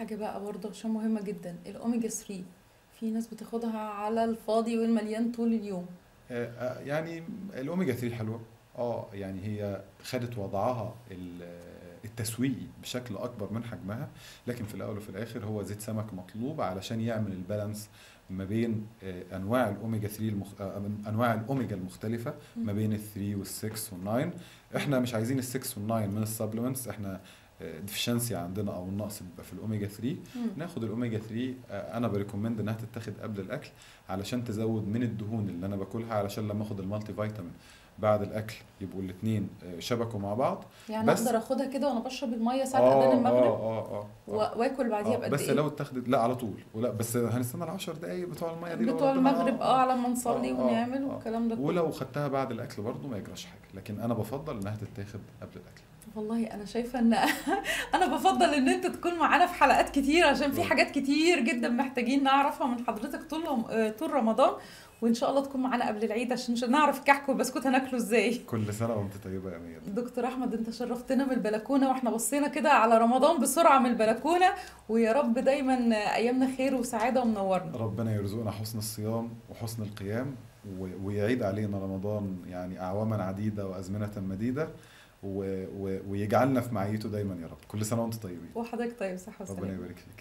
حاجة بقى برضه عشان مهمة جدا، الأوميجا 3. في ناس بتاخدها على الفاضي والمليان طول اليوم. يعني الاوميجا 3 حلوه. اه يعني هي خدت وضعها التسويقي بشكل اكبر من حجمها، لكن في الاول وفي الاخر هو زيت سمك مطلوب علشان يعمل البالانس ما بين انواع الاوميجا 3 انواع الاوميجا المختلفه، مم. ما بين ال 3 وال 6 وال 9. مم. احنا مش عايزين ال 6 وال 9 من السبلمنتس، احنا ديفشنسي عندنا او النقص بيبقى في الاوميجا 3. مم. ناخد الاوميجا 3. انا بريكومند انها تتاخد قبل الاكل علشان تزود من الدهون اللي انا باكلها، علشان لما اخد المالتي فيتامين بعد الاكل يبقوا الاثنين شبكوا مع بعض. يعني بس أقدر أخدها كده وأنا بشرب المية ساعة أذان اه المغرب اه اه اه اه وآكل بعديها اه بقد بس إيه؟ لو اتاخدت لا على طول، ولا بس هنستنى العشر دقايق بتوع الميه دي لو بتوع ربنا المغرب على ما نصلي اه اه ونعمل اه والكلام ده كله. ولو خدتها بعد الاكل برضه ما يجراش حاجه، لكن انا بفضل انها تتاخد قبل الاكل. والله انا شايفه ان انا بفضل ان انت تكون معانا في حلقات كتير، عشان في رب حاجات كتير جدا محتاجين نعرفها من حضرتك طول رمضان. وان شاء الله تكون معانا قبل العيد عشان نعرف الكحك والبسكوت هناكله ازاي. كل سنه وانت طيبه يا امير. دكتور احمد، انت شرفتنا من البلكونه واحنا بصينا كده على رمضان بسرعه من البلكونه. ويا رب دايما ايامنا خير وسعاده ومنورنا. ربنا يرزقنا حسن الصيام وحسن القيام، ويعيد علينا رمضان يعني أعواما عديدة وأزمنة مديدة، ويجعلنا في معيته دايما يا رب. كل سنة وانتم طيبين. وحضرتك طيب، صحه ربنا وسلامه. يبارك فيك.